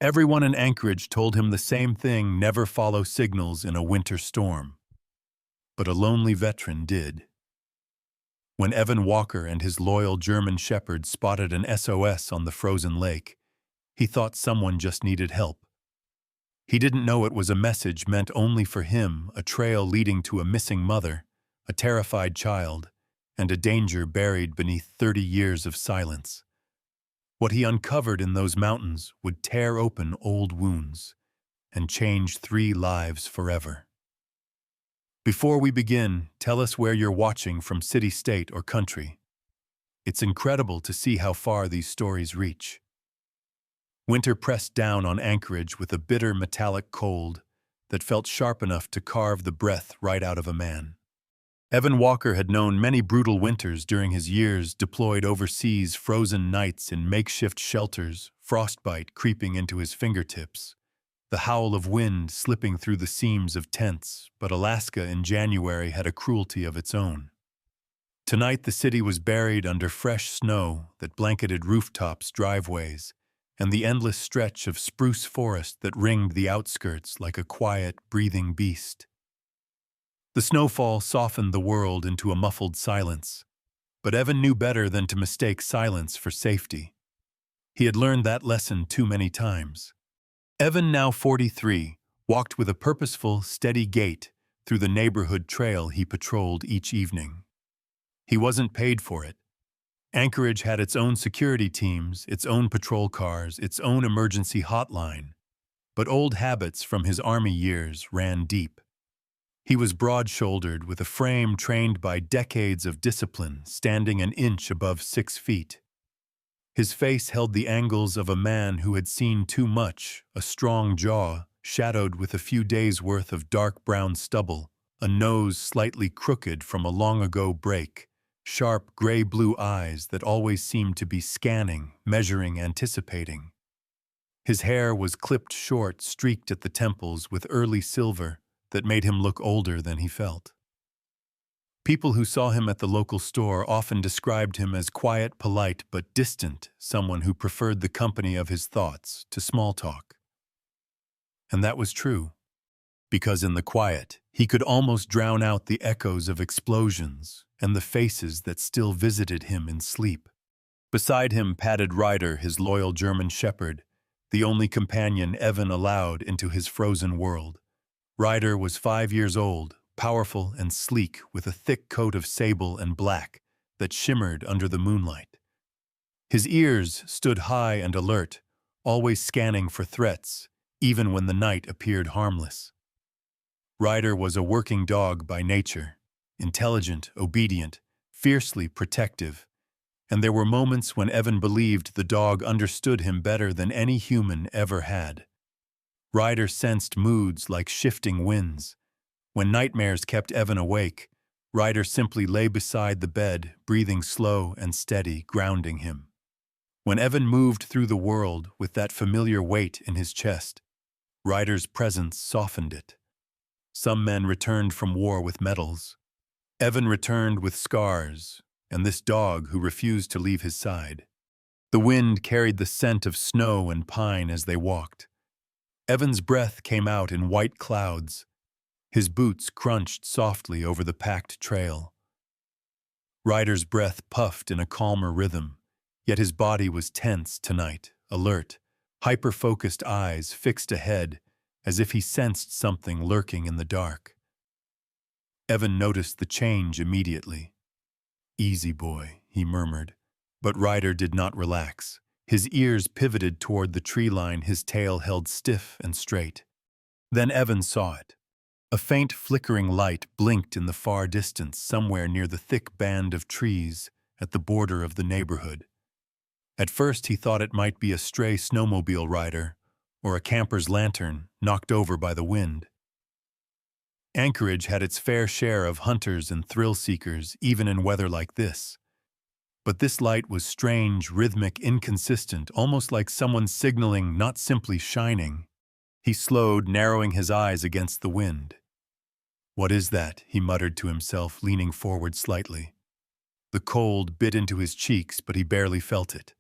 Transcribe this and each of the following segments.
Everyone in Anchorage told him the same thing: never follow signals in a winter storm. But a lonely veteran did. When Evan Walker and his loyal German shepherd spotted an SOS on the frozen lake, he thought someone just needed help. He didn't know it was a message meant only for him, a trail leading to a missing mother, a terrified child, and a danger buried beneath 30 years of silence. What he uncovered in those mountains would tear open old wounds and change 3 lives forever. Before we begin, tell us where you're watching from: city, state, or country. It's incredible to see how far these stories reach. Winter pressed down on Anchorage with a bitter metallic cold that felt sharp enough to carve the breath right out of a man. Evan Walker had known many brutal winters during his years deployed overseas: frozen nights in makeshift shelters, frostbite creeping into his fingertips, the howl of wind slipping through the seams of tents. But Alaska in January had a cruelty of its own. Tonight the city was buried under fresh snow that blanketed rooftops, driveways, and the endless stretch of spruce forest that ringed the outskirts like a quiet, breathing beast. The snowfall softened the world into a muffled silence, but Evan knew better than to mistake silence for safety. He had learned that lesson too many times. Evan, now 43, walked with a purposeful, steady gait through the neighborhood trail he patrolled each evening. He wasn't paid for it. Anchorage had its own security teams, its own patrol cars, its own emergency hotline. But old habits from his Army years ran deep. He was broad-shouldered, with a frame trained by decades of discipline, standing an inch above 6 feet. His face held the angles of a man who had seen too much: a strong jaw, shadowed with a few days' worth of dark brown stubble, a nose slightly crooked from a long-ago break, sharp gray-blue eyes that always seemed to be scanning, measuring, anticipating. His hair was clipped short, streaked at the temples with early silver that made him look older than he felt. People who saw him at the local store often described him as quiet, polite, but distant, someone who preferred the company of his thoughts to small talk. And that was true, because in the quiet, he could almost drown out the echoes of explosions and the faces that still visited him in sleep. Beside him padded Ryder, his loyal German shepherd, the only companion Evan allowed into his frozen world. Ryder was 5 years old, powerful and sleek, with a thick coat of sable and black that shimmered under the moonlight. His ears stood high and alert, always scanning for threats, even when the night appeared harmless. Ryder was a working dog by nature, intelligent, obedient, fiercely protective, and there were moments when Evan believed the dog understood him better than any human ever had. Ryder sensed moods like shifting winds. When nightmares kept Evan awake, Ryder simply lay beside the bed, breathing slow and steady, grounding him. When Evan moved through the world with that familiar weight in his chest, Ryder's presence softened it. Some men returned from war with medals. Evan returned with scars, and this dog who refused to leave his side. The wind carried the scent of snow and pine as they walked. Evan's breath came out in white clouds. His boots crunched softly over the packed trail. Ryder's breath puffed in a calmer rhythm, yet his body was tense tonight, alert, hyper-focused eyes fixed ahead, as if he sensed something lurking in the dark. Evan noticed the change immediately. "Easy, boy," he murmured, but Ryder did not relax. His ears pivoted toward the tree line, his tail held stiff and straight. Then Evan saw it. A faint flickering light blinked in the far distance, somewhere near the thick band of trees at the border of the neighborhood. At first he thought it might be a stray snowmobile rider or a camper's lantern knocked over by the wind. Anchorage had its fair share of hunters and thrill-seekers, even in weather like this. But this light was strange, rhythmic, inconsistent, almost like someone signaling, not simply shining. He slowed, narrowing his eyes against the wind. "What is that?" he muttered to himself, leaning forward slightly. The cold bit into his cheeks, but he barely felt it.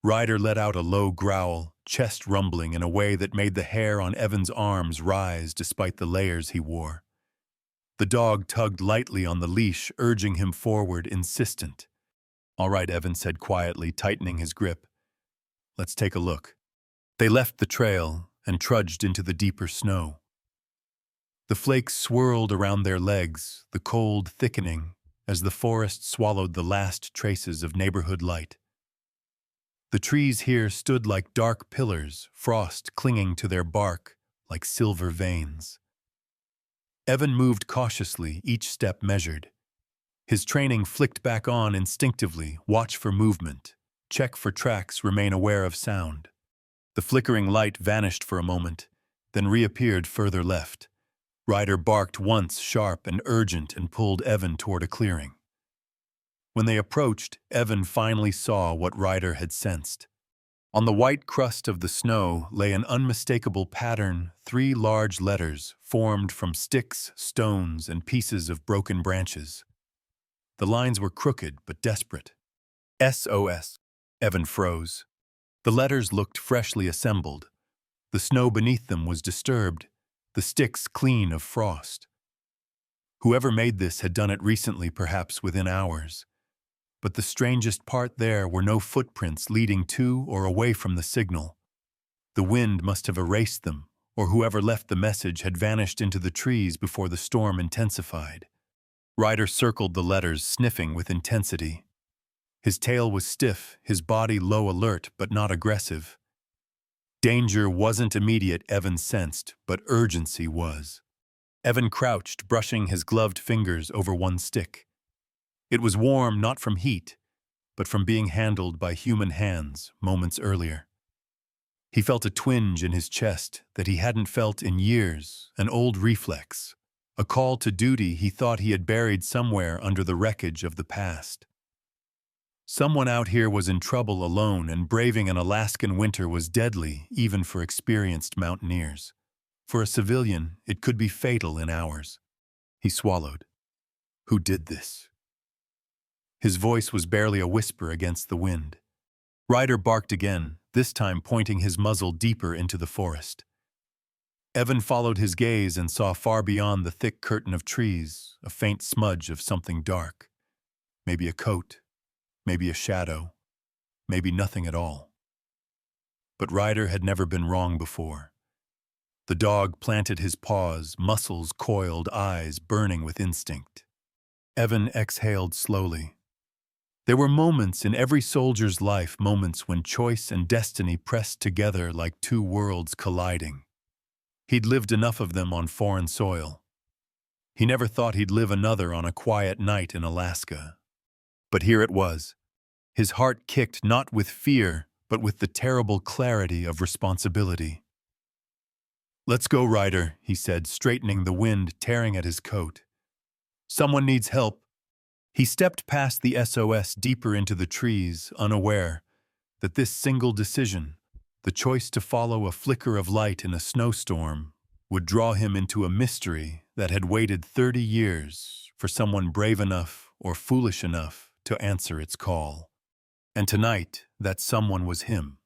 Ryder let out a low growl, chest rumbling in a way that made the hair on Evan's arms rise despite the layers he wore. The dog tugged lightly on the leash, urging him forward, insistent. "All right," Evan said quietly, tightening his grip. "Let's take a look." They left the trail and trudged into the deeper snow. The flakes swirled around their legs, the cold thickening as the forest swallowed the last traces of neighborhood light. The trees here stood like dark pillars, frost clinging to their bark like silver veins. Evan moved cautiously, each step measured. His training flicked back on instinctively, watch for movement, check for tracks, remain aware of sound. The flickering light vanished for a moment, then reappeared further left. Ryder barked once, sharp and urgent, and pulled Evan toward a clearing. When they approached, Evan finally saw what Ryder had sensed. On the white crust of the snow lay an unmistakable pattern, 3 large letters formed from sticks, stones, and pieces of broken branches. The lines were crooked but desperate. SOS. Evan froze. The letters looked freshly assembled. The snow beneath them was disturbed, the sticks clean of frost. Whoever made this had done it recently, perhaps within hours. But the strangest part, there were no footprints leading to or away from the signal. The wind must have erased them, or whoever left the message had vanished into the trees before the storm intensified. Ryder circled the letters, sniffing with intensity. His tail was stiff, his body low alert but not aggressive. Danger wasn't immediate, Evan sensed, but urgency was. Evan crouched, brushing his gloved fingers over one stick. It was warm not from heat, but from being handled by human hands moments earlier. He felt a twinge in his chest that he hadn't felt in years, an old reflex, a call to duty he thought he had buried somewhere under the wreckage of the past. Someone out here was in trouble alone, and braving an Alaskan winter was deadly even for experienced mountaineers. For a civilian, it could be fatal in hours. He swallowed. Who did this? His voice was barely a whisper against the wind. Ryder barked again, this time pointing his muzzle deeper into the forest. Evan followed his gaze and saw far beyond the thick curtain of trees a faint smudge of something dark. Maybe a coat, maybe a shadow, maybe nothing at all. But Ryder had never been wrong before. The dog planted his paws, muscles coiled, eyes burning with instinct. Evan exhaled slowly. There were moments in every soldier's life, moments when choice and destiny pressed together like 2 worlds colliding. He'd lived enough of them on foreign soil. He never thought he'd live another on a quiet night in Alaska. But here it was. His heart kicked not with fear, but with the terrible clarity of responsibility. "Let's go, Ryder," he said, straightening the wind tearing at his coat. "Someone needs help." He stepped past the SOS deeper into the trees, unaware that this single decision, the choice to follow a flicker of light in a snowstorm, would draw him into a mystery that had waited 30 years for someone brave enough or foolish enough to answer its call. And tonight, that someone was him.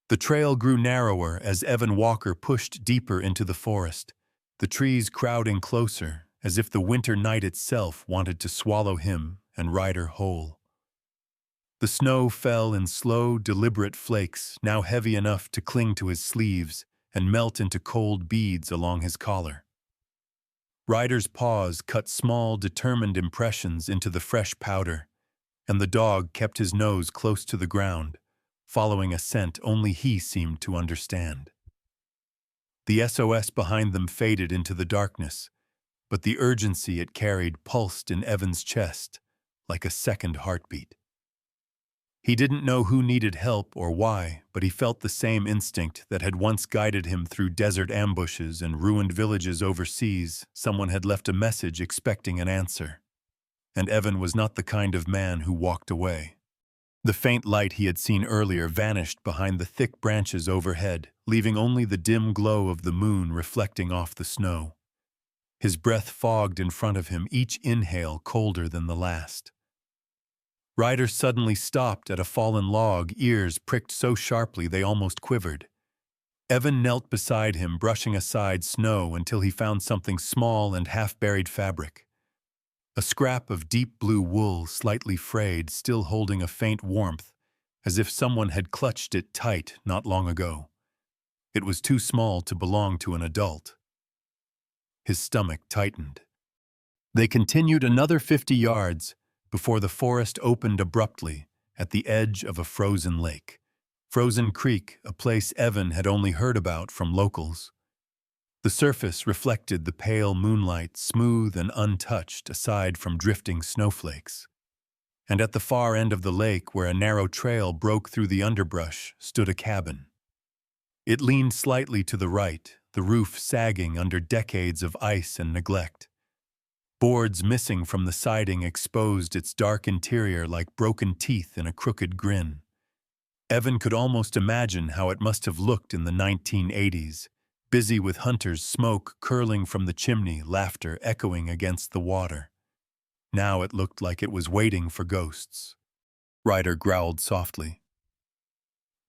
The trail grew narrower as Evan Walker pushed deeper into the forest, the trees crowding closer, as if the winter night itself wanted to swallow him and Ryder whole. The snow fell in slow, deliberate flakes, now heavy enough to cling to his sleeves and melt into cold beads along his collar. Ryder's paws cut small, determined impressions into the fresh powder, and the dog kept his nose close to the ground, following a scent only he seemed to understand. The SOS behind them faded into the darkness, but the urgency it carried pulsed in Evan's chest like a second heartbeat. He didn't know who needed help or why, but he felt the same instinct that had once guided him through desert ambushes and ruined villages overseas. Someone had left a message expecting an answer. And Evan was not the kind of man who walked away. The faint light he had seen earlier vanished behind the thick branches overhead, leaving only the dim glow of the moon reflecting off the snow. His breath fogged in front of him, each inhale colder than the last. Ryder suddenly stopped at a fallen log, ears pricked so sharply they almost quivered. Evan knelt beside him, brushing aside snow until he found something small and half-buried fabric. A scrap of deep blue wool, slightly frayed, still holding a faint warmth, as if someone had clutched it tight not long ago. It was too small to belong to an adult. His stomach tightened. They continued another 50 yards before the forest opened abruptly at the edge of a frozen lake. Frozen Creek, a place Evan had only heard about from locals. The surface reflected the pale moonlight, smooth and untouched aside from drifting snowflakes. And at the far end of the lake, where a narrow trail broke through the underbrush, stood a cabin. It leaned slightly to the right, the roof sagging under decades of ice and neglect. Boards missing from the siding exposed its dark interior like broken teeth in a crooked grin. Evan could almost imagine how it must have looked in the 1980s, busy with hunters, smoke curling from the chimney, laughter echoing against the water. Now it looked like it was waiting for ghosts. Ryder growled softly.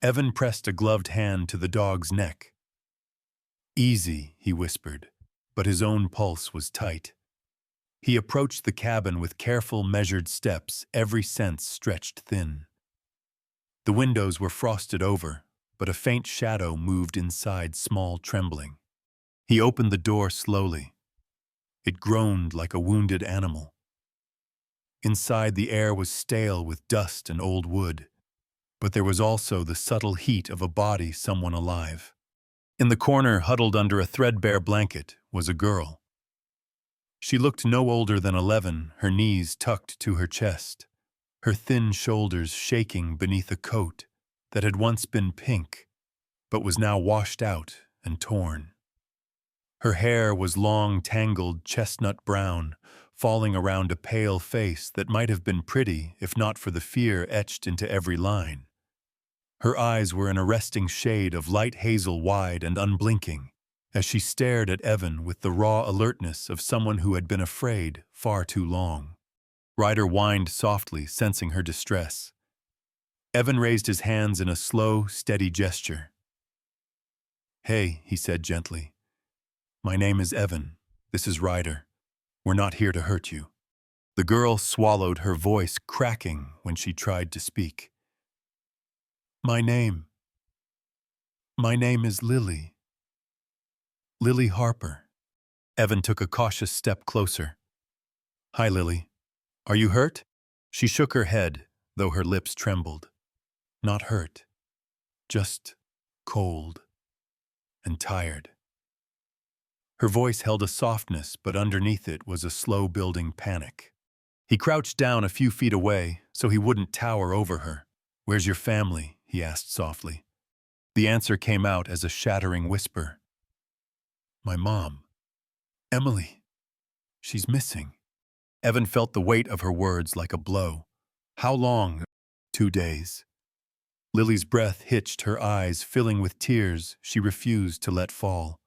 Evan pressed a gloved hand to the dog's neck. "Easy," he whispered, but his own pulse was tight. He approached the cabin with careful, measured steps, every sense stretched thin. The windows were frosted over, but a faint shadow moved inside, small, trembling. He opened the door slowly. It groaned like a wounded animal. Inside, the air was stale with dust and old wood, but there was also the subtle heat of a body, someone alive. In the corner, huddled under a threadbare blanket, was a girl. She looked no older than 11, her knees tucked to her chest, her thin shoulders shaking beneath a coat that had once been pink, but was now washed out and torn. Her hair was long, tangled, chestnut brown, falling around a pale face that might have been pretty if not for the fear etched into every line. Her eyes were an arresting shade of light hazel, wide and unblinking, as she stared at Evan with the raw alertness of someone who had been afraid far too long. Ryder whined softly, sensing her distress. Evan raised his hands in a slow, steady gesture. "Hey," he said gently. "My name is Evan. This is Ryder. We're not here to hurt you." The girl swallowed, her voice cracking when she tried to speak. My name is Lily. Lily Harper." Evan took a cautious step closer. "Hi, Lily. Are you hurt?" She shook her head, though her lips trembled. "Not hurt. Just cold and tired." Her voice held a softness, but underneath it was a slow-building panic. He crouched down a few feet away so he wouldn't tower over her. "Where's your family?" he asked softly. The answer came out as a shattering whisper. "My mom. Emily. She's missing." Evan felt the weight of her words like a blow. "How long?" 2 days. Lily's breath hitched, her eyes filling with tears she refused to let fall.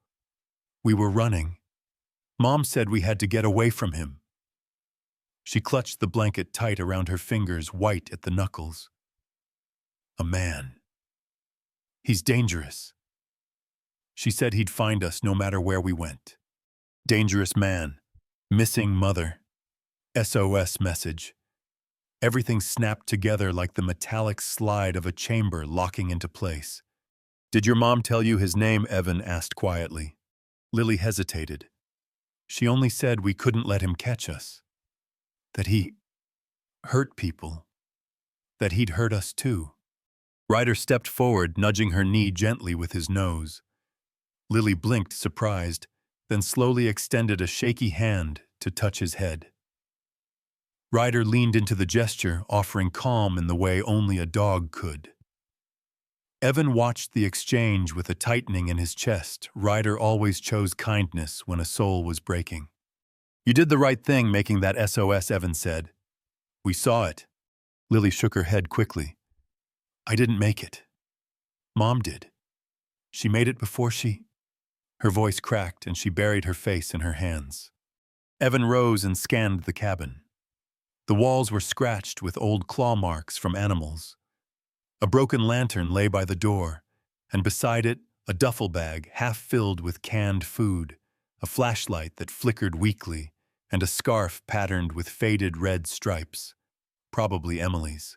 "We were running. Mom said we had to get away from him." She clutched the blanket tight around her fingers, white at the knuckles. "A man. He's dangerous. She said he'd find us no matter where we went." Dangerous man. Missing mother. SOS message. Everything snapped together like the metallic slide of a chamber locking into place. "Did your mom tell you his name?" Evan asked quietly. Lily hesitated. "She only said we couldn't let him catch us. That he hurt people. That he'd hurt us too." Ryder stepped forward, nudging her knee gently with his nose. Lily blinked, surprised, then slowly extended a shaky hand to touch his head. Ryder leaned into the gesture, offering calm in the way only a dog could. Evan watched the exchange with a tightening in his chest. Ryder always chose kindness when a soul was breaking. "You did the right thing making that SOS," Evan said. "We saw it." Lily shook her head quickly. "I didn't make it. Mom did. She made it before she—" Her voice cracked and she buried her face in her hands. Evan rose and scanned the cabin. The walls were scratched with old claw marks from animals. A broken lantern lay by the door, and beside it, a duffel bag half filled with canned food, a flashlight that flickered weakly, and a scarf patterned with faded red stripes, probably Emily's.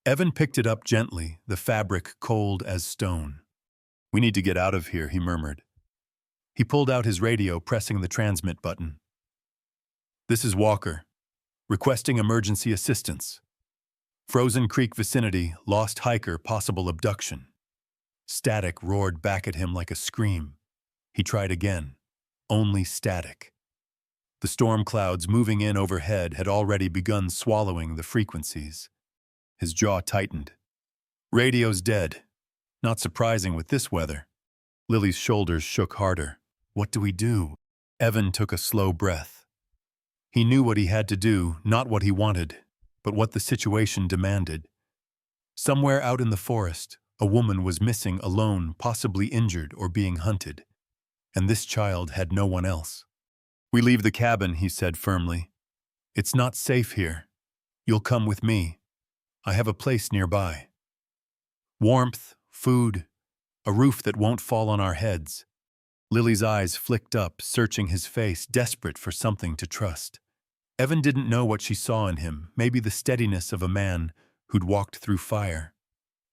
Evan picked it up gently, the fabric cold as stone. "We need to get out of here," he murmured. He pulled out his radio, pressing the transmit button. "This is Walker. Requesting emergency assistance. Frozen Creek vicinity, lost hiker, possible abduction." Static roared back at him like a scream. He tried again. Only static. The storm clouds moving in overhead had already begun swallowing the frequencies. His jaw tightened. "Radio's dead. Not surprising with this weather." Lily's shoulders shook harder. "What do we do?" Evan took a slow breath. He knew what he had to do, not what he wanted, but what the situation demanded. Somewhere out in the forest, a woman was missing alone, possibly injured or being hunted. And this child had no one else. "We leave the cabin," he said firmly. "It's not safe here. You'll come with me. I have a place nearby. Warmth, food, a roof that won't fall on our heads." Lily's eyes flicked up, searching his face, desperate for something to trust. Evan didn't know what she saw in him, maybe the steadiness of a man who'd walked through fire.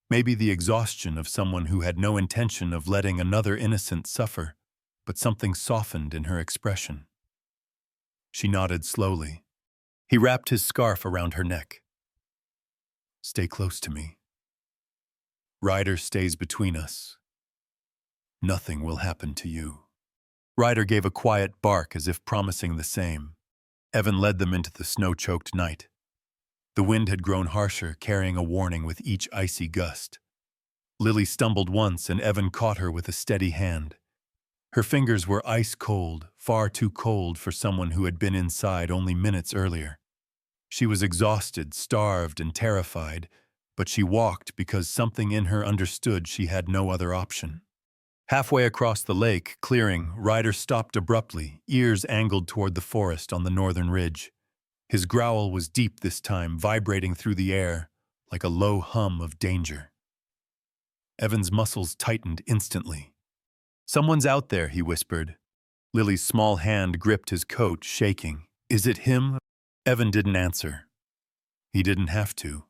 Maybe the exhaustion of someone who had no intention of letting another innocent suffer, but something softened in her expression. She nodded slowly. He wrapped his scarf around her neck. "Stay close to me. Ryder stays between us. Nothing will happen to you." Ryder gave a quiet bark as if promising the same. Evan led them into the snow-choked night. The wind had grown harsher, carrying a warning with each icy gust. Lily stumbled once, and Evan caught her with a steady hand. Her fingers were ice cold, far too cold for someone who had been inside only minutes earlier. She was exhausted, starved, and terrified, but she walked because something in her understood she had no other option. Halfway across the lake, clearing, Ryder stopped abruptly, ears angled toward the forest on the northern ridge. His growl was deep this time, vibrating through the air, like a low hum of danger. Evan's muscles tightened instantly. "Someone's out there," he whispered. Lily's small hand gripped his coat, shaking. "Is it him?" Evan didn't answer. He didn't have to.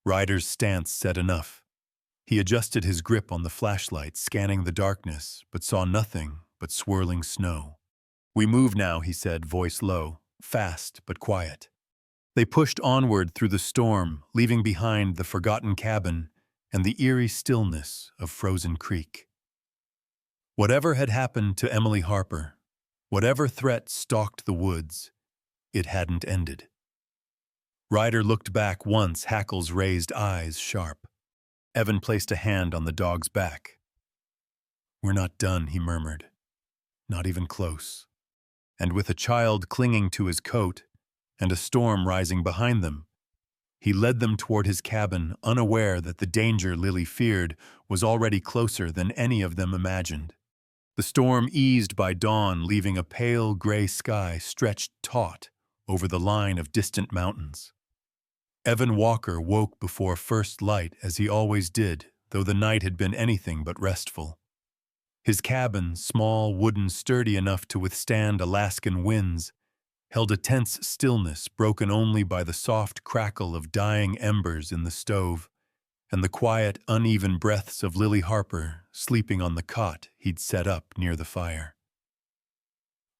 Ryder's stance said enough. He adjusted his grip on the flashlight, scanning the darkness, but saw nothing but swirling snow. "We move now," he said, voice low, fast but quiet. They pushed onward through the storm, leaving behind the forgotten cabin and the eerie stillness of Frozen Creek. Whatever had happened to Emily Harper, whatever threat stalked the woods, it hadn't ended. Ryder looked back once, Hackle's raised eyes sharp. Evan placed a hand on the dog's back. "We're not done," he murmured. "Not even close." And with a child clinging to his coat and a storm rising behind them, he led them toward his cabin, unaware that the danger Lily feared was already closer than any of them imagined. The storm eased by dawn, leaving a pale gray sky stretched taut over the line of distant mountains. Evan Walker woke before first light, as he always did, though the night had been anything but restful. His cabin, small, wooden, sturdy enough to withstand Alaskan winds, held a tense stillness broken only by the soft crackle of dying embers in the stove and the quiet, uneven breaths of Lily Harper sleeping on the cot he'd set up near the fire.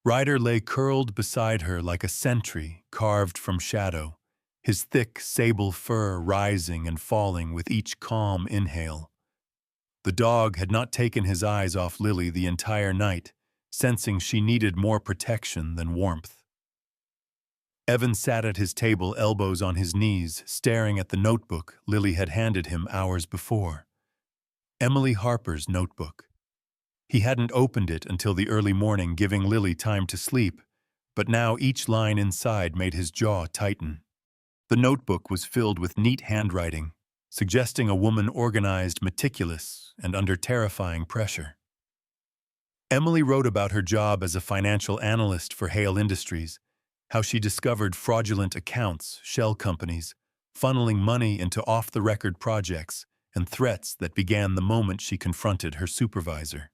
Ryder lay curled beside her like a sentry carved from shadow, his thick sable fur rising and falling with each calm inhale. The dog had not taken his eyes off Lily the entire night, sensing she needed more protection than warmth. Evan sat at his table, elbows on his knees, staring at the notebook Lily had handed him hours before. Emily Harper's notebook. He hadn't opened it until the early morning, giving Lily time to sleep, but now each line inside made his jaw tighten. The notebook was filled with neat handwriting, suggesting a woman organized, meticulous, and under terrifying pressure. Emily wrote about her job as a financial analyst for Hale Industries, how she discovered fraudulent accounts, shell companies, funneling money into off-the-record projects, and threats that began the moment she confronted her supervisor.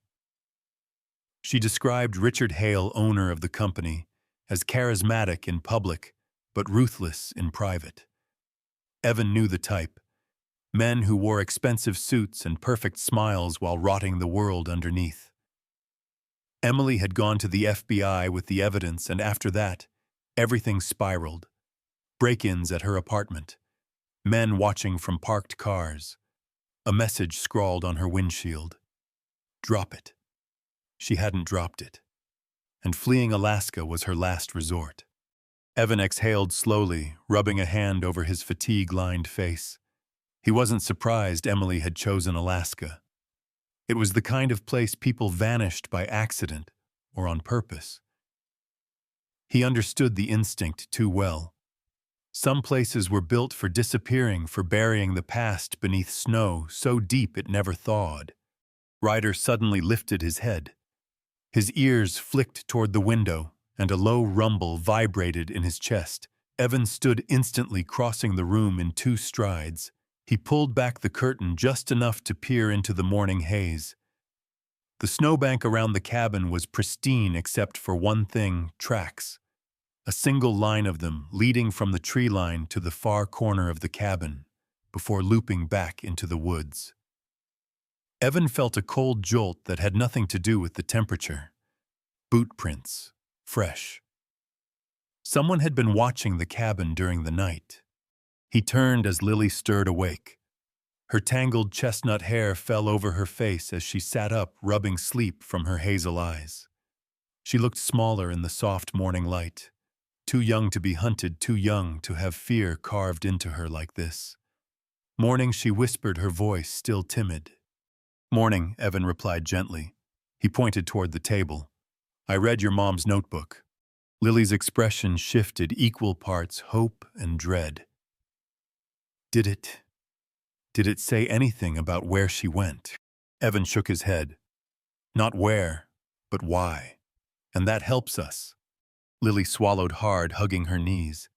She described Richard Hale, owner of the company, as charismatic in public but ruthless in private. Evan knew the type: men who wore expensive suits and perfect smiles while rotting the world underneath. Emily had gone to the FBI with the evidence, and after that, everything spiraled. Break-ins at her apartment, men watching from parked cars, a message scrawled on her windshield. Drop it. She hadn't dropped it, and fleeing Alaska was her last resort. Evan exhaled slowly, rubbing a hand over his fatigue-lined face. He wasn't surprised Emily had chosen Alaska. It was the kind of place people vanished by accident or on purpose. He understood the instinct too well. Some places were built for disappearing, for burying the past beneath snow so deep it never thawed. Ryder suddenly lifted his head. His ears flicked toward the window, and a low rumble vibrated in his chest. Evan stood instantly, crossing the room in 2 strides. He pulled back the curtain just enough to peer into the morning haze. The snowbank around the cabin was pristine except for one thing: tracks. A single line of them leading from the tree line to the far corner of the cabin, before looping back into the woods. Evan felt a cold jolt that had nothing to do with the temperature. Boot prints. Fresh. Someone had been watching the cabin during the night. He turned as Lily stirred awake. Her tangled chestnut hair fell over her face as she sat up, rubbing sleep from her hazel eyes. She looked smaller in the soft morning light. Too young to be hunted, too young to have fear carved into her like this. "Morning," she whispered, her voice still timid. "Morning," Evan replied gently. He pointed toward the table. "I read your mom's notebook." Lily's expression shifted, equal parts hope and dread. Did it say anything about where she went?" Evan shook his head. "Not where, but why. And that helps us." Lily swallowed hard, hugging her knees.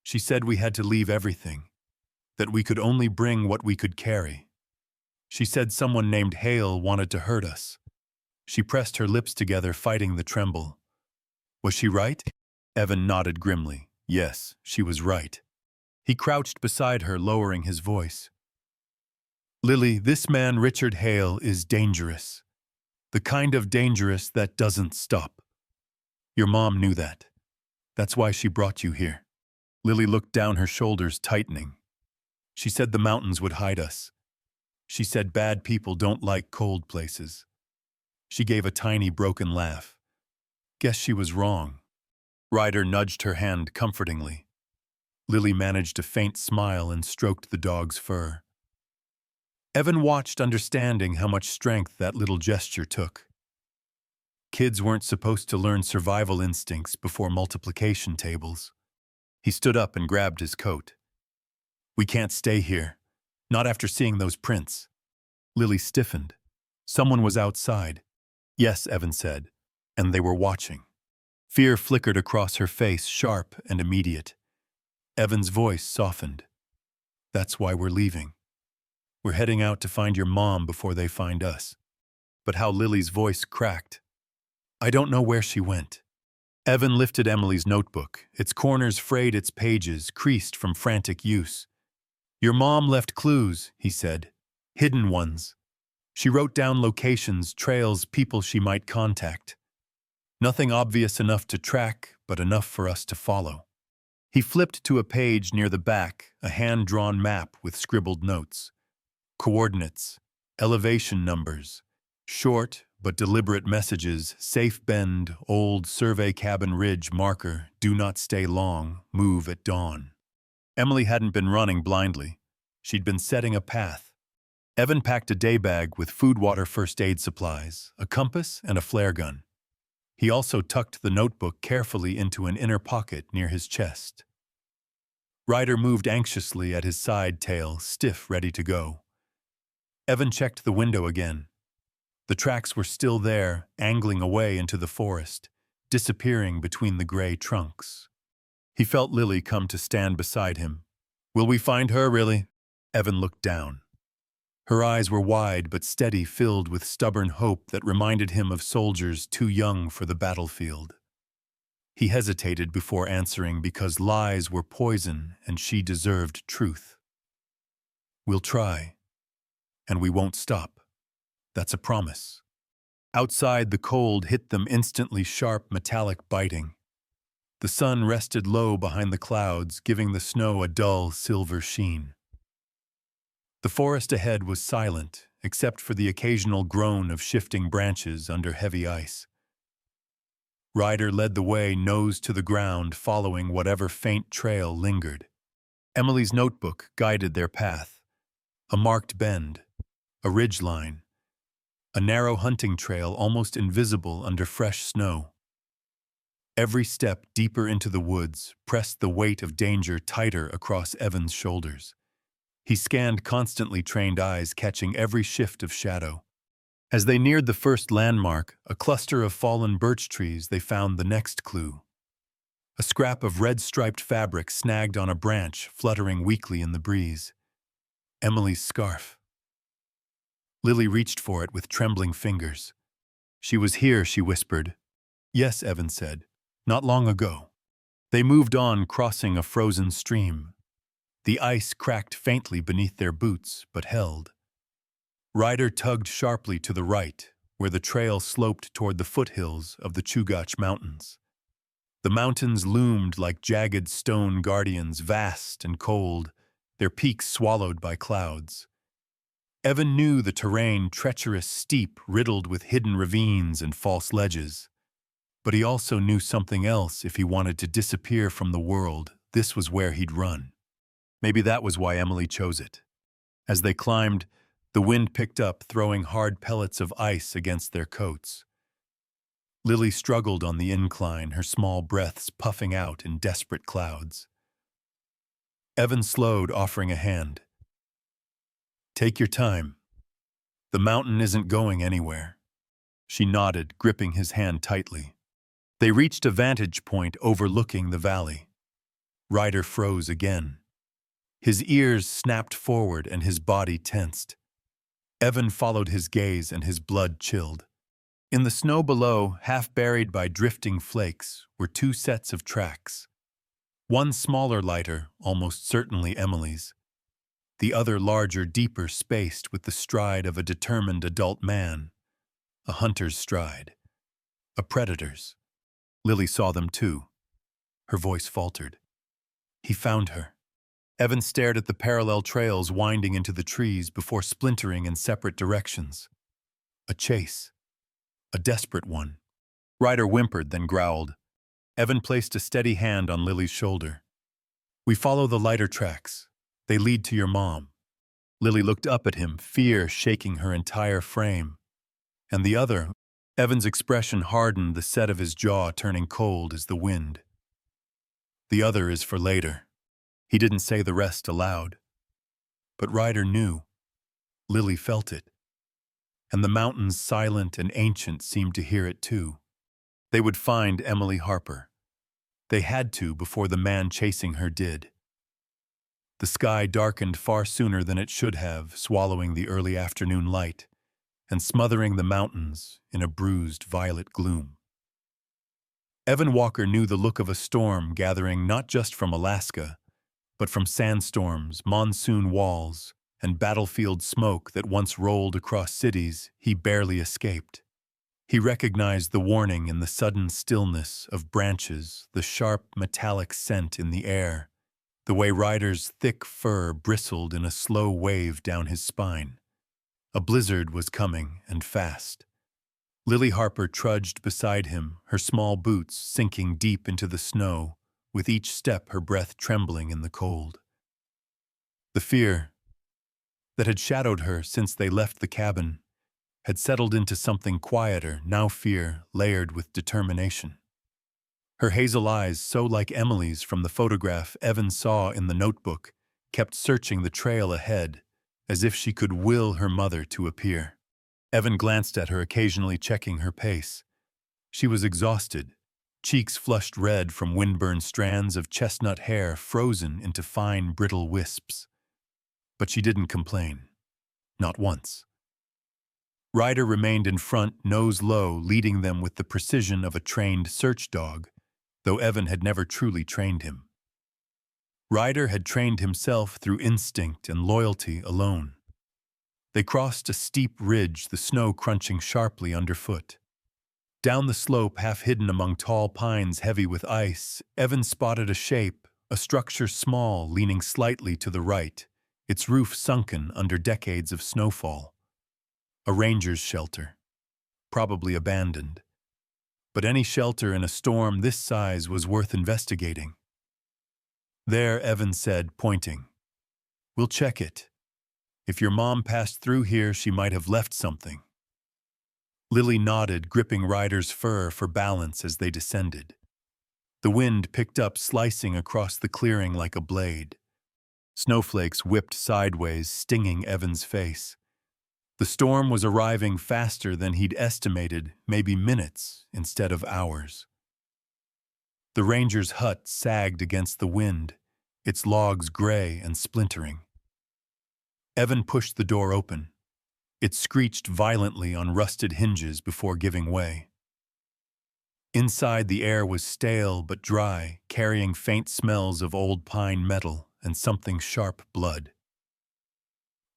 "She said we had to leave everything, that we could only bring what we could carry. She said someone named Hale wanted to hurt us." She pressed her lips together, fighting the tremble. "Was she right?" Evan nodded grimly. Yes, she was right. He crouched beside her, lowering his voice. "Lily, this man Richard Hale is dangerous. The kind of dangerous that doesn't stop. Your mom knew that. That's why she brought you here." Lily looked down, her shoulders tightening. "She said the mountains would hide us. She said bad people don't like cold places." She gave a tiny broken laugh. "Guess she was wrong." Ryder nudged her hand comfortingly. Lily managed a faint smile and stroked the dog's fur. Evan watched, understanding how much strength that little gesture took. Kids weren't supposed to learn survival instincts before multiplication tables. He stood up and grabbed his coat. "We can't stay here. Not after seeing those prints." Lily stiffened. Someone was outside. "Yes," Evan said, "and they were watching." Fear flickered across her face, sharp and immediate. Evan's voice softened. "That's why we're leaving. We're heading out to find your mom before they find us." But how Lily's voice cracked. "I don't know where she went." Evan lifted Emily's notebook, its corners frayed, its pages creased from frantic use. "Your mom left clues," he said. "Hidden ones. She wrote down locations, trails, people she might contact. Nothing obvious enough to track, but enough for us to follow." He flipped to a page near the back, a hand-drawn map with scribbled notes. Coordinates, elevation numbers, short but deliberate messages: safe bend, old survey cabin ridge marker, do not stay long, move at dawn. Emily hadn't been running blindly. She'd been setting a path. Evan packed a day bag with food, water, first aid supplies, a compass, and a flare gun. He also tucked the notebook carefully into an inner pocket near his chest. Ryder moved anxiously at his side, tail stiff, ready to go. Evan checked the window again. The tracks were still there, angling away into the forest, disappearing between the gray trunks. He felt Lily come to stand beside him. "Will we find her, really?" Evan looked down. Her eyes were wide but steady, filled with stubborn hope that reminded him of soldiers too young for the battlefield. He hesitated before answering because lies were poison and she deserved truth. "We'll try, and we won't stop. That's a promise." Outside, the cold hit them instantly, sharp, metallic biting. The sun rested low behind the clouds, giving the snow a dull silver sheen. The forest ahead was silent, except for the occasional groan of shifting branches under heavy ice. Ryder led the way, nose to the ground, following whatever faint trail lingered. Emily's notebook guided their path. A marked bend, a ridgeline, a narrow hunting trail almost invisible under fresh snow. Every step deeper into the woods pressed the weight of danger tighter across Evan's shoulders. He scanned constantly trained eyes, catching every shift of shadow. As they neared the first landmark, a cluster of fallen birch trees, they found the next clue. A scrap of red-striped fabric snagged on a branch, fluttering weakly in the breeze. Emily's scarf. Lily reached for it with trembling fingers. "She was here," she whispered. "Yes," Evan said. "Not long ago." They moved on, crossing a frozen stream. The ice cracked faintly beneath their boots, but held. Ryder tugged sharply to the right, where the trail sloped toward the foothills of the Chugach Mountains. The mountains loomed like jagged stone guardians, vast and cold, their peaks swallowed by clouds. Evan knew the terrain, treacherous, steep, riddled with hidden ravines and false ledges. But he also knew something else. If he wanted to disappear from the world, this was where he'd run. Maybe that was why Emily chose it. As they climbed, the wind picked up, throwing hard pellets of ice against their coats. Lily struggled on the incline, her small breaths puffing out in desperate clouds. Evan slowed, offering a hand. "Take your time. The mountain isn't going anywhere." She nodded, gripping his hand tightly. They reached a vantage point overlooking the valley. Ryder froze again. His ears snapped forward and his body tensed. Evan followed his gaze and his blood chilled. In the snow below, half buried by drifting flakes, were two sets of tracks. One smaller, lighter, almost certainly Emily's. The other larger, deeper, spaced with the stride of a determined adult man. A hunter's stride. A predator's. Lily saw them too. Her voice faltered. He found her. Evan stared at the parallel trails winding into the trees before splintering in separate directions. A chase. A desperate one. Ryder whimpered, then growled. Evan placed a steady hand on Lily's shoulder. "We follow the lighter tracks. They lead to your mom." Lily looked up at him, fear shaking her entire frame. "And the other?" Evan's expression hardened, the set of his jaw turning cold as the wind. "The other is for later." He didn't say the rest aloud. But Ryder knew. Lily felt it. And the mountains, silent and ancient, seemed to hear it too. They would find Emily Harper. They had to before the man chasing her did. The sky darkened far sooner than it should have, swallowing the early afternoon light and smothering the mountains in a bruised violet gloom. Evan Walker knew the look of a storm gathering not just from Alaska, but from sandstorms, monsoon walls, and battlefield smoke that once rolled across cities he barely escaped. He recognized the warning in the sudden stillness of branches, the sharp metallic scent in the air, the way Ryder's thick fur bristled in a slow wave down his spine. A blizzard was coming, and fast. Lily Harper trudged beside him, her small boots sinking deep into the snow, with each step her breath trembling in the cold. The fear that had shadowed her since they left the cabin had settled into something quieter, now fear layered with determination. Her hazel eyes, so like Emily's from the photograph Evan saw in the notebook, kept searching the trail ahead, as if she could will her mother to appear. Evan glanced at her, occasionally checking her pace. She was exhausted, cheeks flushed red from wind-burned strands of chestnut hair frozen into fine, brittle wisps. But she didn't complain. Not once. Ryder remained in front, nose low, leading them with the precision of a trained search dog, though Evan had never truly trained him. Ryder had trained himself through instinct and loyalty alone. They crossed a steep ridge, the snow crunching sharply underfoot. Down the slope, half hidden among tall pines heavy with ice, Evan spotted a shape, a structure small, leaning slightly to the right, its roof sunken under decades of snowfall. A ranger's shelter, probably abandoned. But any shelter in a storm this size was worth investigating. There, Evan said, pointing. "We'll check it. If your mom passed through here, she might have left something." Lily nodded, gripping Ryder's fur for balance as they descended. The wind picked up, slicing across the clearing like a blade. Snowflakes whipped sideways, stinging Evan's face. The storm was arriving faster than he'd estimated, maybe minutes instead of hours. The ranger's hut sagged against the wind, its logs gray and splintering. Evan pushed the door open. It screeched violently on rusted hinges before giving way. Inside, the air was stale but dry, carrying faint smells of old pine metal and something sharp blood.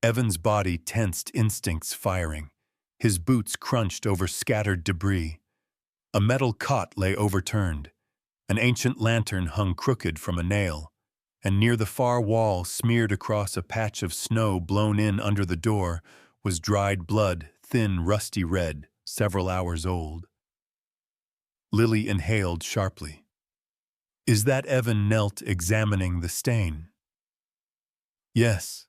Evan's body tensed, instincts firing. His boots crunched over scattered debris. A metal cot lay overturned. An ancient lantern hung crooked from a nail, and near the far wall, smeared across a patch of snow blown in under the door, was dried blood, thin, rusty red, several hours old. Lily inhaled sharply. "Is that?" Evan knelt, examining the stain. "Yes."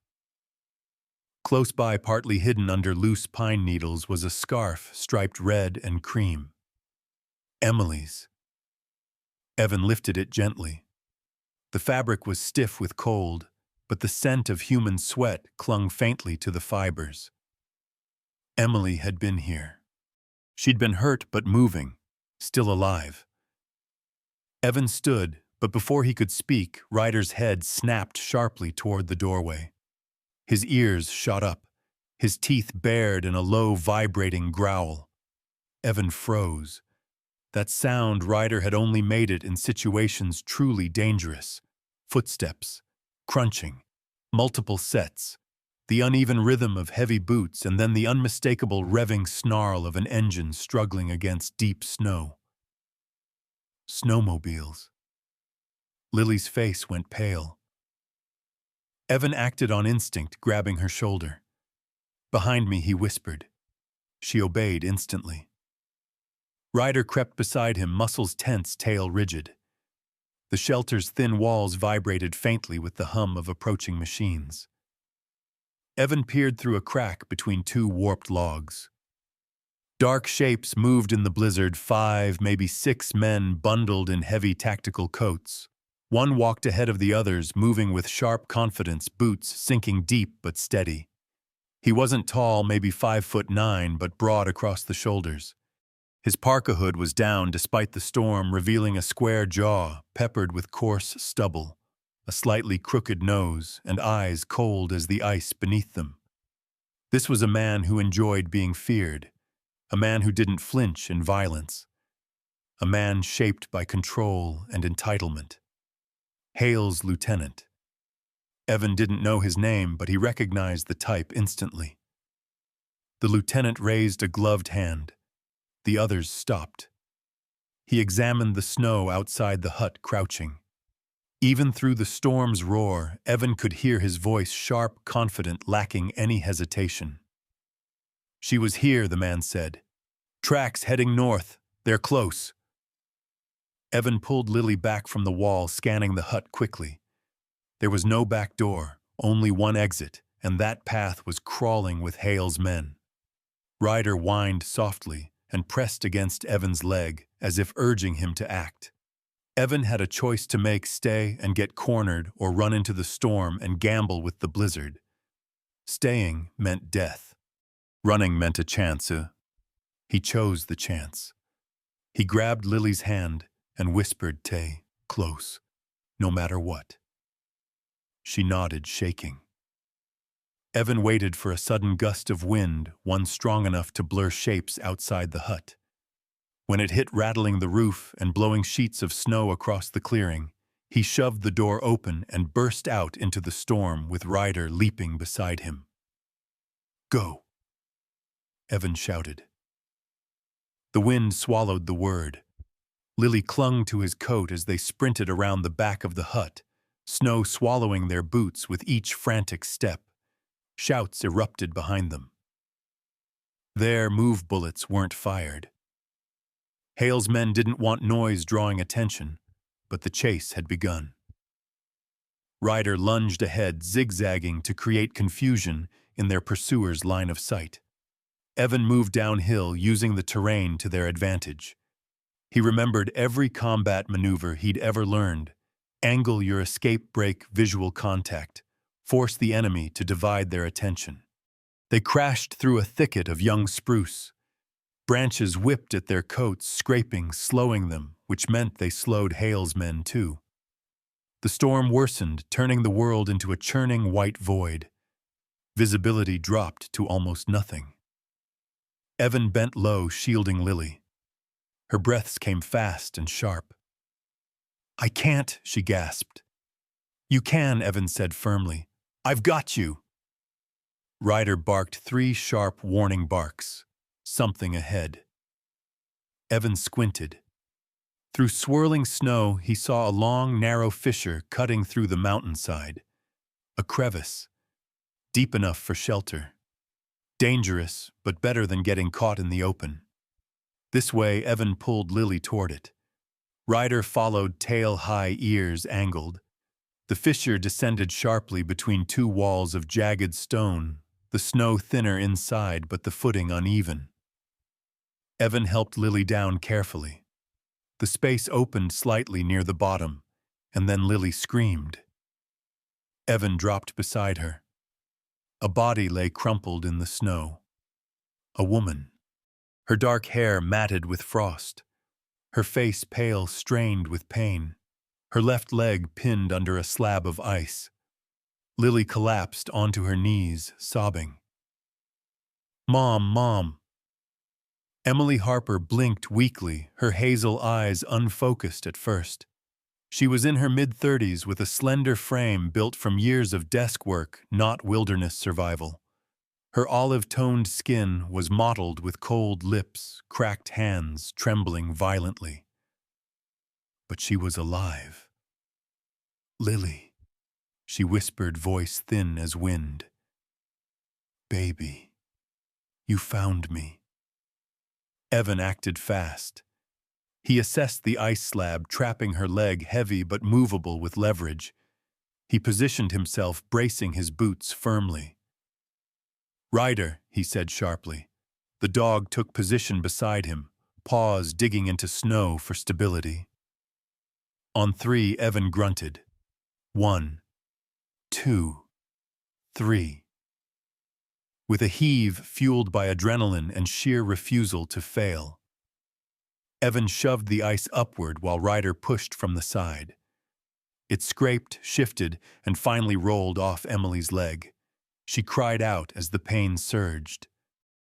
Close by, partly hidden under loose pine needles, was a scarf striped red and cream. Emily's. Evan lifted it gently. The fabric was stiff with cold, but the scent of human sweat clung faintly to the fibers. Emily had been here. She'd been hurt but moving, still alive. Evan stood, but before he could speak, Ryder's head snapped sharply toward the doorway. His ears shot up, his teeth bared in a low, vibrating growl. Evan froze. That sound, Ryder had only made it in situations truly dangerous. Footsteps, crunching, multiple sets, the uneven rhythm of heavy boots, and then the unmistakable revving snarl of an engine struggling against deep snow. Snowmobiles. Lily's face went pale. Evan acted on instinct, grabbing her shoulder. "Behind me," he whispered. She obeyed instantly. Ryder crept beside him, muscles tense, tail rigid. The shelter's thin walls vibrated faintly with the hum of approaching machines. Evan peered through a crack between two warped logs. Dark shapes moved in the blizzard, 5, maybe 6 men bundled in heavy tactical coats. One walked ahead of the others, moving with sharp confidence, boots sinking deep but steady. He wasn't tall, maybe 5'9", but broad across the shoulders. His parka hood was down despite the storm, revealing a square jaw peppered with coarse stubble, a slightly crooked nose, and eyes cold as the ice beneath them. This was a man who enjoyed being feared, a man who didn't flinch in violence, a man shaped by control and entitlement. Hale's lieutenant. Evan didn't know his name, but he recognized the type instantly. The lieutenant raised a gloved hand. The others stopped. He examined the snow outside the hut, crouching. Even through the storm's roar, Evan could hear his voice, sharp, confident, lacking any hesitation. "She was here," the man said. "Tracks heading north. They're close." Evan pulled Lily back from the wall, scanning the hut quickly. There was no back door, only one exit, and that path was crawling with Hale's men. Ryder whined softly and pressed against Evan's leg, as if urging him to act. Evan had a choice to make: stay and get cornered, or run into the storm and gamble with the blizzard. Staying meant death. Running meant a chance. He chose the chance. He grabbed Lily's hand, and whispered Tay, close, no matter what. She nodded, shaking. Evan waited for a sudden gust of wind, one strong enough to blur shapes outside the hut. When it hit, rattling the roof and blowing sheets of snow across the clearing, he shoved the door open and burst out into the storm with Ryder leaping beside him. "Go!" Evan shouted. The wind swallowed the word. Lily clung to his coat as they sprinted around the back of the hut, snow swallowing their boots with each frantic step. Shouts erupted behind them. Their move bullets weren't fired. Hale's men didn't want noise drawing attention, but the chase had begun. Ryder lunged ahead, zigzagging to create confusion in their pursuers' line of sight. Evan moved downhill, using the terrain to their advantage. He remembered every combat maneuver he'd ever learned: angle your escape, break visual contact, force the enemy to divide their attention. They crashed through a thicket of young spruce. Branches whipped at their coats, scraping, slowing them, which meant they slowed Hale's men too. The storm worsened, turning the world into a churning white void. Visibility dropped to almost nothing. Evan bent low, shielding Lily. Her breaths came fast and sharp. "I can't," she gasped. "You can," Evan said firmly. "I've got you." Ryder barked 3 sharp warning barks. Something ahead. Evan squinted. Through swirling snow, he saw a long, narrow fissure cutting through the mountainside. A crevice, deep enough for shelter. Dangerous, but better than getting caught in the open. This way, Evan pulled Lily toward it. Ryder followed, tail high, ears angled. The fissure descended sharply between 2 walls of jagged stone, the snow thinner inside but the footing uneven. Evan helped Lily down carefully. The space opened slightly near the bottom, and then Lily screamed. Evan dropped beside her. A body lay crumpled in the snow. A woman. Her dark hair matted with frost. Her face pale, strained with pain. Her left leg pinned under a slab of ice. Lily collapsed onto her knees, sobbing. "Mom, Mom!" Emily Harper blinked weakly, her hazel eyes unfocused at first. She was in her mid-30s with a slender frame built from years of desk work, not wilderness survival. Her olive-toned skin was mottled with cold lips, cracked hands trembling violently. But she was alive. "Lily," she whispered, voice thin as wind. "Baby, you found me." Evan acted fast. He assessed the ice slab, trapping her leg, heavy but movable with leverage. He positioned himself, bracing his boots firmly. "Ryder," he said sharply. The dog took position beside him, paws digging into snow for stability. On 3, Evan grunted. 1, 2, 3. With a heave fueled by adrenaline and sheer refusal to fail, Evan shoved the ice upward while Ryder pushed from the side. It scraped, shifted, and finally rolled off Emily's leg. She cried out as the pain surged.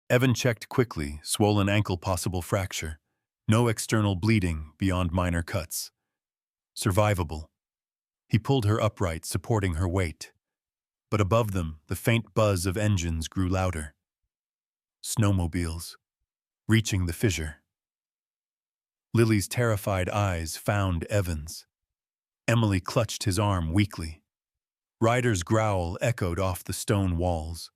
Evan checked quickly, swollen ankle, possible fracture. No external bleeding beyond minor cuts. Survivable. He pulled her upright, supporting her weight. But above them, the faint buzz of engines grew louder. Snowmobiles, reaching the fissure. Lily's terrified eyes found Evan's. Emily clutched his arm weakly. Ryder's growl echoed off the stone walls.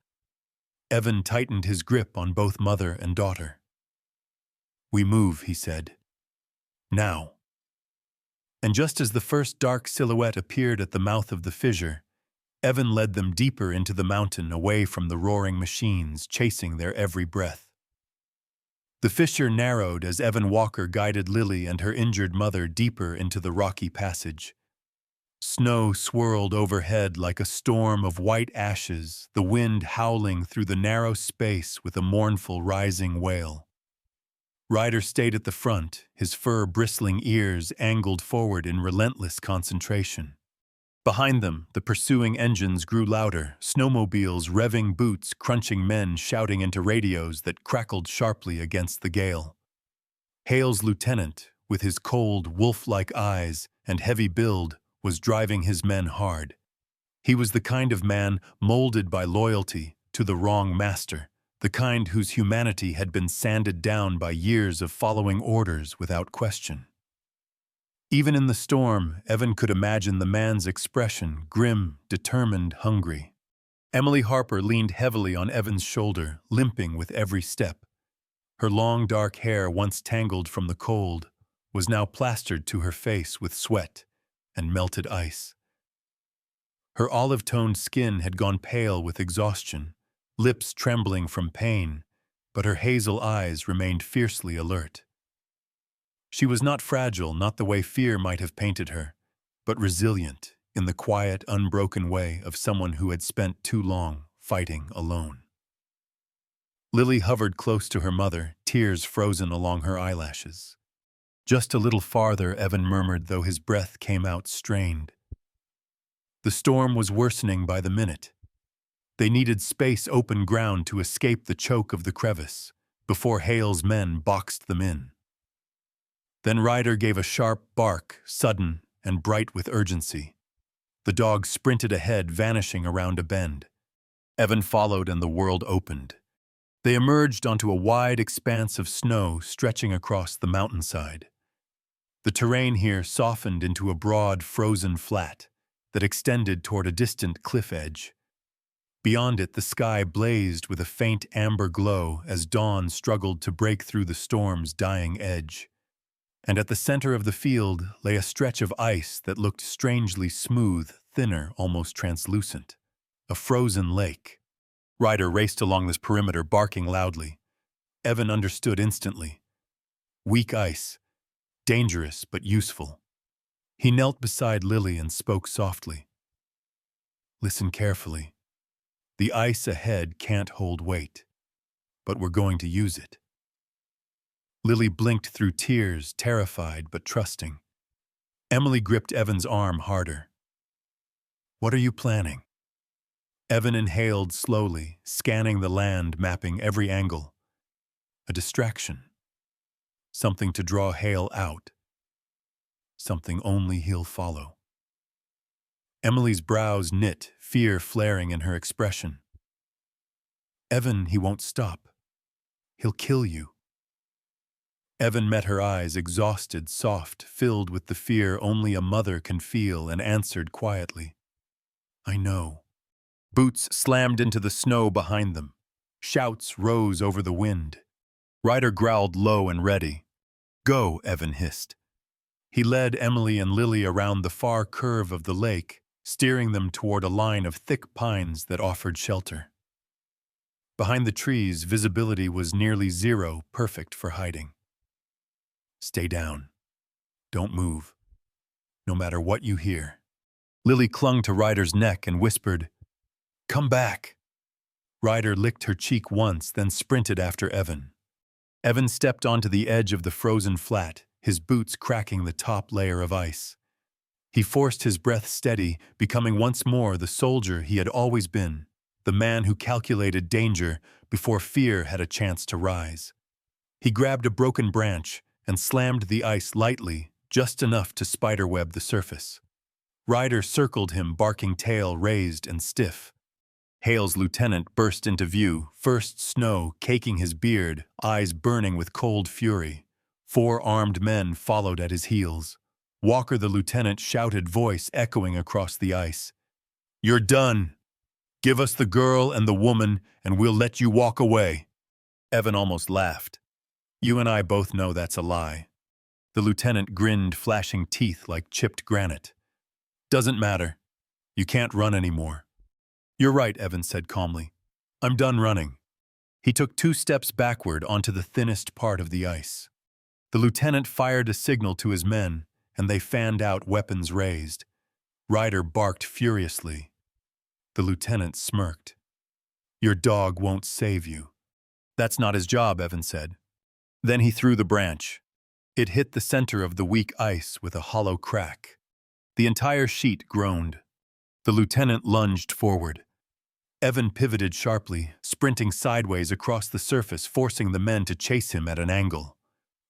Evan tightened his grip on both mother and daughter. "We move," he said. "Now." And just as the first dark silhouette appeared at the mouth of the fissure, Evan led them deeper into the mountain, away from the roaring machines chasing their every breath. The fissure narrowed as Evan Walker guided Lily and her injured mother deeper into the rocky passage. Snow swirled overhead like a storm of white ashes, the wind howling through the narrow space with a mournful rising wail. Ryder stayed at the front, his fur-bristling ears angled forward in relentless concentration. Behind them, the pursuing engines grew louder, snowmobiles revving boots, crunching men shouting into radios that crackled sharply against the gale. Hale's lieutenant, with his cold, wolf-like eyes and heavy build, was driving his men hard. He was the kind of man molded by loyalty to the wrong master, the kind whose humanity had been sanded down by years of following orders without question. Even in the storm, Evan could imagine the man's expression, grim, determined, hungry. Emily Harper leaned heavily on Evan's shoulder, limping with every step. Her long, dark hair, once tangled from the cold, was now plastered to her face with sweat and melted ice. Her olive-toned skin had gone pale with exhaustion, lips trembling from pain, but her hazel eyes remained fiercely alert. She was not fragile, not the way fear might have painted her, but resilient in the quiet, unbroken way of someone who had spent too long fighting alone. Lily hovered close to her mother, tears frozen along her eyelashes. Just a little farther, Evan murmured, though his breath came out strained. The storm was worsening by the minute. They needed space, open ground to escape the choke of the crevice before Hale's men boxed them in. Then Ryder gave a sharp bark, sudden and bright with urgency. The dog sprinted ahead, vanishing around a bend. Evan followed and the world opened. They emerged onto a wide expanse of snow stretching across the mountainside. The terrain here softened into a broad, frozen flat that extended toward a distant cliff edge. Beyond it, the sky blazed with a faint amber glow as dawn struggled to break through the storm's dying edge. And at the center of the field lay a stretch of ice that looked strangely smooth, thinner, almost translucent. A frozen lake. Ryder raced along this perimeter, barking loudly. Evan understood instantly. Weak ice. Dangerous but useful. He knelt beside Lily and spoke softly. Listen carefully. The ice ahead can't hold weight, but we're going to use it. Lily blinked through tears, terrified but trusting. Emily gripped Evan's arm harder. What are you planning? Evan inhaled slowly, scanning the land, mapping every angle. A distraction. Something to draw Hale out. Something only he'll follow. Emily's brows knit, fear flaring in her expression. Evan, he won't stop. He'll kill you. Evan met her eyes, exhausted, soft, filled with the fear only a mother can feel, and answered quietly. I know. Boots slammed into the snow behind them. Shouts rose over the wind. Ryder growled low and ready. Go, Evan hissed. He led Emily and Lily around the far curve of the lake, steering them toward a line of thick pines that offered shelter. Behind the trees, visibility was nearly zero, perfect for hiding. Stay down. Don't move. No matter what you hear. Lily clung to Ryder's neck and whispered, Come back. Ryder licked her cheek once, then sprinted after Evan. Evan stepped onto the edge of the frozen flat, his boots cracking the top layer of ice. He forced his breath steady, becoming once more the soldier he had always been, the man who calculated danger before fear had a chance to rise. He grabbed a broken branch and slammed the ice lightly, just enough to spiderweb the surface. Ryder circled him, barking, tail raised and stiff. Hale's lieutenant burst into view, first snow caking his beard, eyes burning with cold fury. 4 armed men followed at his heels. Walker, the lieutenant, shouted, voice echoing across the ice. You're done. Give us the girl and the woman, and we'll let you walk away. Evan almost laughed. You and I both know that's a lie. The lieutenant grinned, flashing teeth like chipped granite. Doesn't matter. You can't run anymore. You're right, Evan said calmly. I'm done running. He took 2 steps backward onto the thinnest part of the ice. The lieutenant fired a signal to his men, and they fanned out, weapons raised. Ryder barked furiously. The lieutenant smirked. Your dog won't save you. That's not his job, Evan said. Then he threw the branch. It hit the center of the weak ice with a hollow crack. The entire sheet groaned. The lieutenant lunged forward. Evan pivoted sharply, sprinting sideways across the surface, forcing the men to chase him at an angle.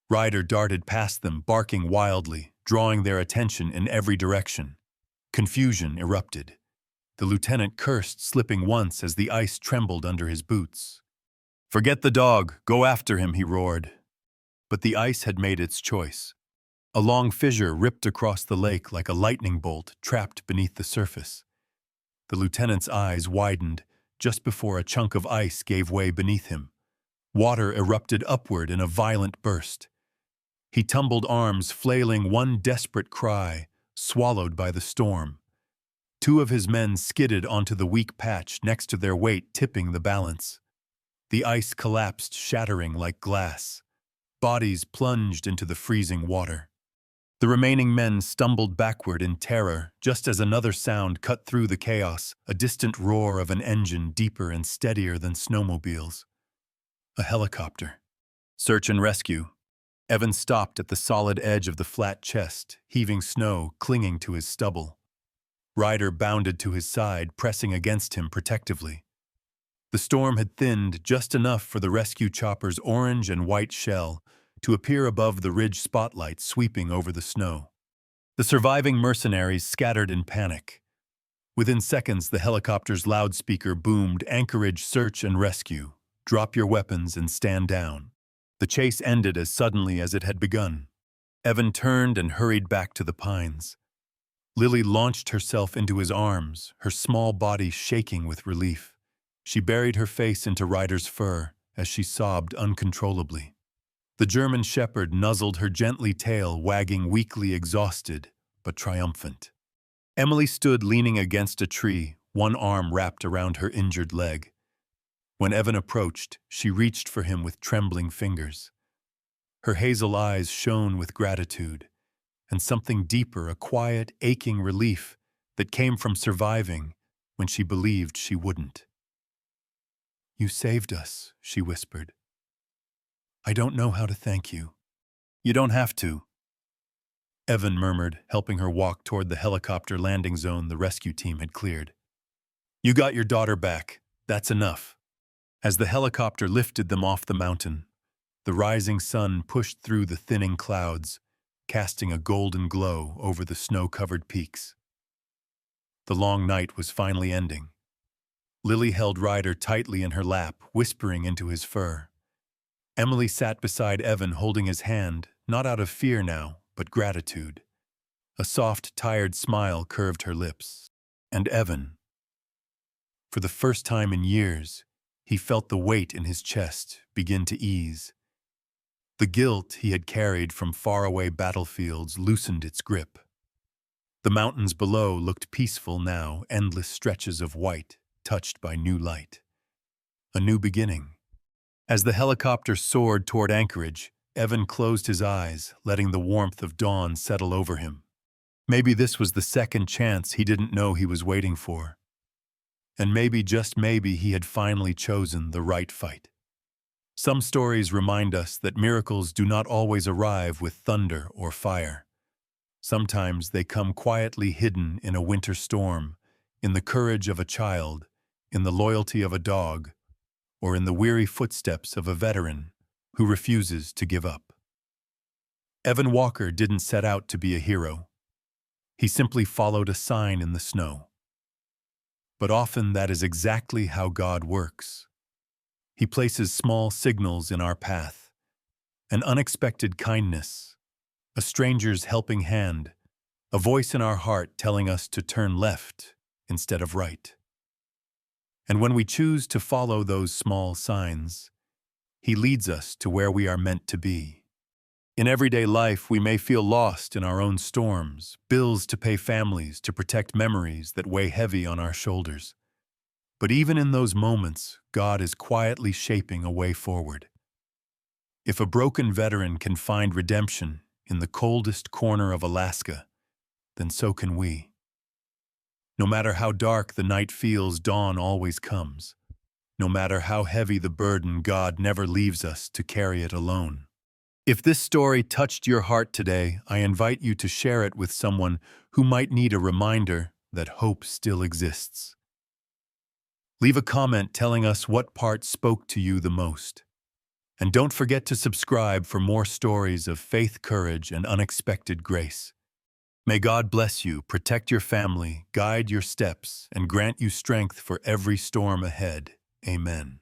Ryder darted past them, barking wildly, drawing their attention in every direction. Confusion erupted. The lieutenant cursed, slipping once as the ice trembled under his boots. "Forget the dog, go after him," he roared. But the ice had made its choice. A long fissure ripped across the lake like a lightning bolt trapped beneath the surface. The lieutenant's eyes widened just before a chunk of ice gave way beneath him. Water erupted upward in a violent burst. He tumbled, arms flailing, one desperate cry, swallowed by the storm. Two of his men skidded onto the weak patch next to their weight, tipping the balance. The ice collapsed, shattering like glass. Bodies plunged into the freezing water. The remaining men stumbled backward in terror, just as another sound cut through the chaos, a distant roar of an engine deeper and steadier than snowmobiles. A helicopter. Search and rescue. Evan stopped at the solid edge of the flat chest, heaving snow clinging to his stubble. Ryder bounded to his side, pressing against him protectively. The storm had thinned just enough for the rescue chopper's orange and white shell to appear above the ridge spotlight sweeping over the snow. The surviving mercenaries scattered in panic. Within seconds, the helicopter's loudspeaker boomed, "Anchorage search and rescue. Drop your weapons and stand down." The chase ended as suddenly as it had begun. Evan turned and hurried back to the pines. Lily launched herself into his arms, her small body shaking with relief. She buried her face into Ryder's fur as she sobbed uncontrollably. The German shepherd nuzzled her gently, tail wagging weakly, exhausted but triumphant. Emily stood leaning against a tree, one arm wrapped around her injured leg. When Evan approached, she reached for him with trembling fingers. Her hazel eyes shone with gratitude, and something deeper, a quiet, aching relief that came from surviving when she believed she wouldn't. "You saved us," she whispered. "I don't know how to thank you." "You don't have to," Evan murmured, helping her walk toward the helicopter landing zone the rescue team had cleared. "You got your daughter back. That's enough." As the helicopter lifted them off the mountain, the rising sun pushed through the thinning clouds, casting a golden glow over the snow-covered peaks. The long night was finally ending. Lily held Ryder tightly in her lap, whispering into his fur. Emily sat beside Evan, holding his hand, not out of fear now, but gratitude. A soft, tired smile curved her lips. And Evan, for the first time in years, he felt the weight in his chest begin to ease. The guilt he had carried from faraway battlefields loosened its grip. The mountains below looked peaceful now, endless stretches of white, touched by new light. A new beginning. As the helicopter soared toward Anchorage, Evan closed his eyes, letting the warmth of dawn settle over him. Maybe this was the second chance he didn't know he was waiting for. And maybe, just maybe, he had finally chosen the right fight. Some stories remind us that miracles do not always arrive with thunder or fire. Sometimes they come quietly hidden in a winter storm, in the courage of a child, in the loyalty of a dog, or in the weary footsteps of a veteran who refuses to give up. Evan Walker didn't set out to be a hero. He simply followed a sign in the snow. But often that is exactly how God works. He places small signals in our path, an unexpected kindness, a stranger's helping hand, a voice in our heart telling us to turn left instead of right. And when we choose to follow those small signs, He leads us to where we are meant to be. In everyday life, we may feel lost in our own storms, bills to pay, families to protect, memories that weigh heavy on our shoulders. But even in those moments, God is quietly shaping a way forward. If a broken veteran can find redemption in the coldest corner of Alaska, then so can we. No matter how dark the night feels, dawn always comes. No matter how heavy the burden, God never leaves us to carry it alone. If this story touched your heart today, I invite you to share it with someone who might need a reminder that hope still exists. Leave a comment telling us what part spoke to you the most. And don't forget to subscribe for more stories of faith, courage, and unexpected grace. May God bless you, protect your family, guide your steps, and grant you strength for every storm ahead. Amen.